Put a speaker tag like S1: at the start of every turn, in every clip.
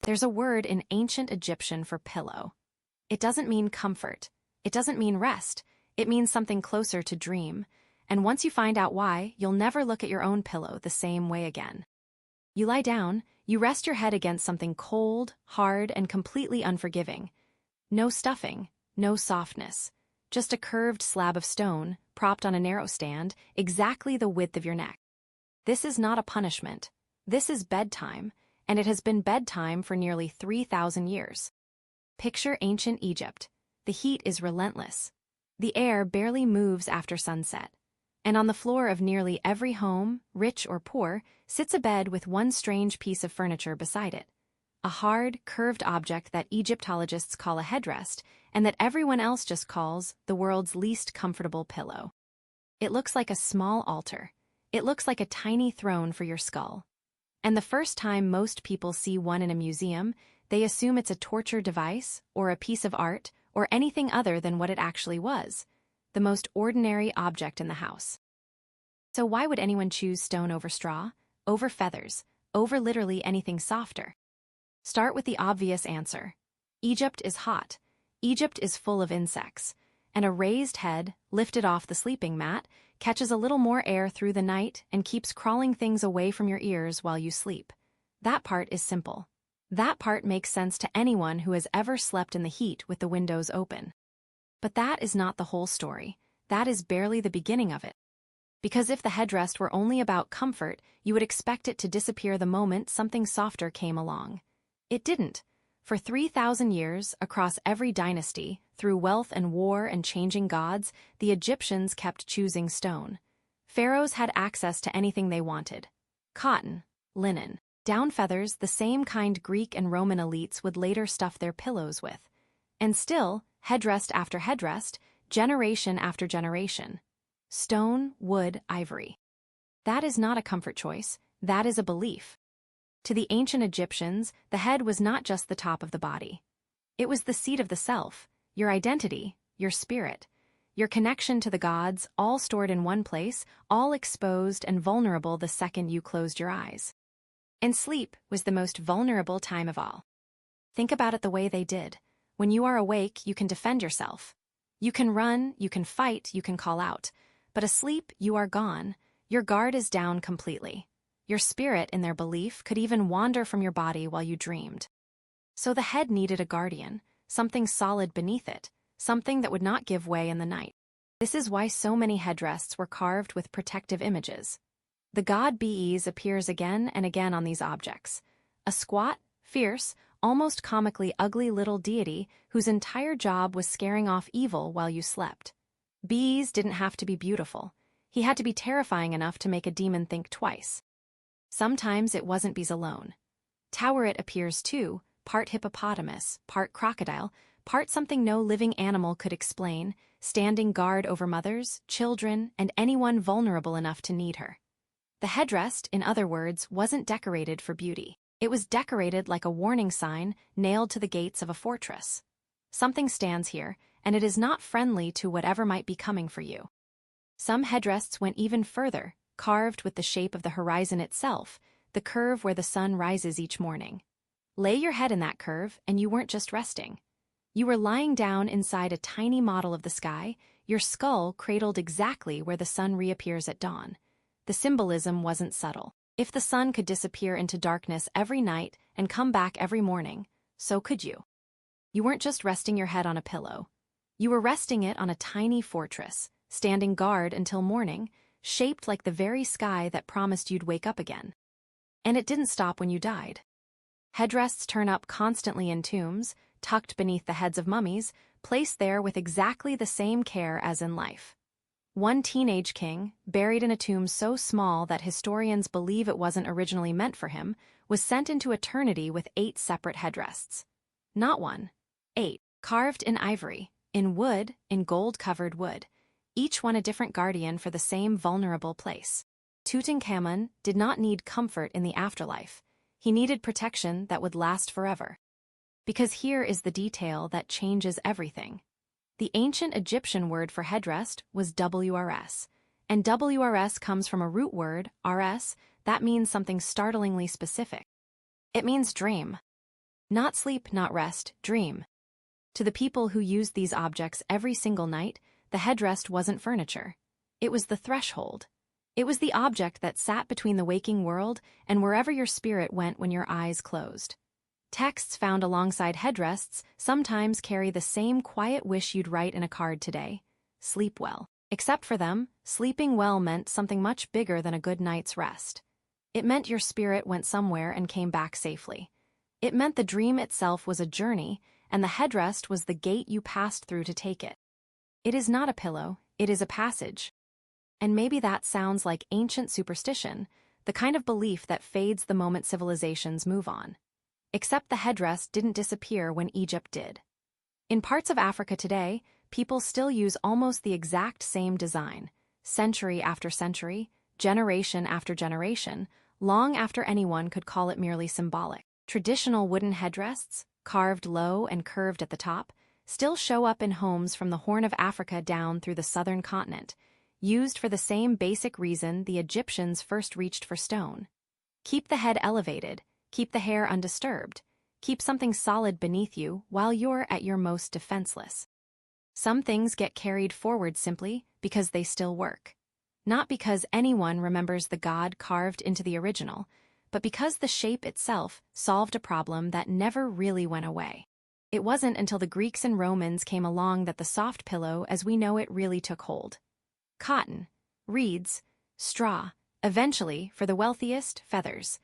S1: There's a word in ancient Egyptian for pillow. It doesn't mean comfort. It doesn't mean rest. It means something closer to dream. And once you find out why, you'll never look at your own pillow the same way again. You lie down, you rest your head against something cold, hard, and completely unforgiving. No stuffing, no softness. Just a curved slab of stone, propped on a narrow stand, exactly the width of your neck. This is not a punishment. This is bedtime, and it has been bedtime for nearly 3,000 years. Picture ancient Egypt. The heat is relentless. The air barely moves after sunset. And on the floor of nearly every home, rich or poor, sits a bed with one strange piece of furniture beside it. A hard, curved object that Egyptologists call a headrest, and that everyone else just calls the world's least comfortable pillow. It looks like a small altar. It looks like a tiny throne for your skull. And the first time most people see one in a museum, they assume it's a torture device, or a piece of art, or anything other than what it actually was, the most ordinary object in the house. So why would anyone choose stone over straw, over feathers, over literally anything softer? Start with the obvious answer. Egypt is hot. Egypt is full of insects. And a raised head, lifted off the sleeping mat, catches a little more air through the night and keeps crawling things away from your ears while you sleep. That part is simple. That part makes sense to anyone who has ever slept in the heat with the windows open. But that is not the whole story. That is barely the beginning of it. Because if the headrest were only about comfort, you would expect it to disappear the moment something softer came along. It didn't. For 3,000 years, across every dynasty, through wealth and war and changing gods, the Egyptians kept choosing stone. Pharaohs had access to anything they wanted. Cotton, linen, down feathers, the same kind Greek and Roman elites would later stuff their pillows with. And still, headrest after headrest, generation after generation. Stone, wood, ivory. That is not a comfort choice, that is a belief. To the ancient Egyptians, the head was not just the top of the body. It was the seat of the self, your identity, your spirit, your connection to the gods, all stored in one place, all exposed and vulnerable the second you closed your eyes. And sleep was the most vulnerable time of all. Think about it the way they did. When you are awake, you can defend yourself. You can run, you can fight, you can call out. But asleep, you are gone. Your guard is down completely. Your spirit, in their belief, could even wander from your body while you dreamed. So the head needed a guardian, something solid beneath it, something that would not give way in the night. This is why so many headrests were carved with protective images. The god Bes appears again and again on these objects. A squat, fierce, almost comically ugly little deity whose entire job was scaring off evil while you slept. Bes didn't have to be beautiful. He had to be terrifying enough to make a demon think twice. Sometimes it wasn't Bes alone. Taweret appears too, part hippopotamus, part crocodile, part something no living animal could explain, standing guard over mothers, children, and anyone vulnerable enough to need her. The headrest, in other words, wasn't decorated for beauty. It was decorated like a warning sign nailed to the gates of a fortress. Something stands here, and it is not friendly to whatever might be coming for you. Some headrests went even further, carved with the shape of the horizon itself, the curve where the sun rises each morning. Lay your head in that curve, and you weren't just resting. You were lying down inside a tiny model of the sky, your skull cradled exactly where the sun reappears at dawn. The symbolism wasn't subtle. If the sun could disappear into darkness every night and come back every morning, so could you. You weren't just resting your head on a pillow. You were resting it on a tiny fortress, standing guard until morning, shaped like the very sky that promised you'd wake up again. And it didn't stop when you died. Headrests turn up constantly in tombs, tucked beneath the heads of mummies, placed there with exactly the same care as in life. One teenage king, buried in a tomb so small that historians believe it wasn't originally meant for him, was sent into eternity with 8 separate headrests. Not one, 8, carved in ivory, in wood, in gold-covered wood, each one a different guardian for the same vulnerable place. Tutankhamun did not need comfort in the afterlife. He needed protection that would last forever. Because here is the detail that changes everything. The ancient Egyptian word for headrest was WRS, and WRS comes from a root word, RS, that means something startlingly specific. It means dream. Not sleep, not rest, dream. To the people who used these objects every single night, the headrest wasn't furniture. It was the threshold. It was the object that sat between the waking world and wherever your spirit went when your eyes closed. Texts found alongside headrests sometimes carry the same quiet wish you'd write in a card today: sleep well. Except for them, sleeping well meant something much bigger than a good night's rest. It meant your spirit went somewhere and came back safely. It meant the dream itself was a journey, and the headrest was the gate you passed through to take it. It is not a pillow, it is a passage. And maybe that sounds like ancient superstition, the kind of belief that fades the moment civilizations move on. Except the headrest didn't disappear when Egypt did. In parts of Africa today, people still use almost the exact same design, century after century, generation after generation, long after anyone could call it merely symbolic. Traditional wooden headrests, carved low and curved at the top, still show up in homes from the Horn of Africa down through the southern continent, used for the same basic reason the Egyptians first reached for stone. Keep the head elevated, keep the hair undisturbed, keep something solid beneath you while you're at your most defenseless. Some things get carried forward simply because they still work. Not because anyone remembers the god carved into the original, but because the shape itself solved a problem that never really went away. It wasn't until the Greeks and Romans came along that the soft pillow as we know it really took hold. Cotton, reeds, straw, eventually, for the wealthiest, feathers.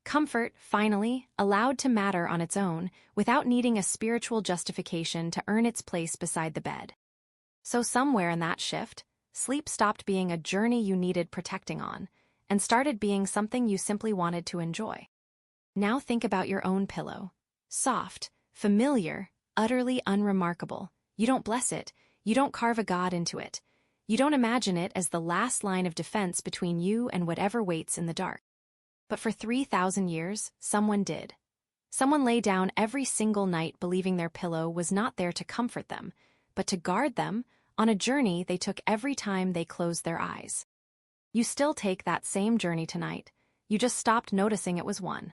S1: Comfort, finally, allowed to matter on its own without needing a spiritual justification to earn its place beside the bed. So somewhere in that shift, sleep stopped being a journey you needed protecting on and started being something you simply wanted to enjoy. Now think about your own pillow. Soft, familiar, utterly unremarkable. You don't bless it. You don't carve a god into it. You don't imagine it as the last line of defense between you and whatever waits in the dark. But for 3,000 years, someone did. Someone lay down every single night believing their pillow was not there to comfort them, but to guard them on a journey they took every time they closed their eyes. You still take that same journey tonight. You just stopped noticing it was one.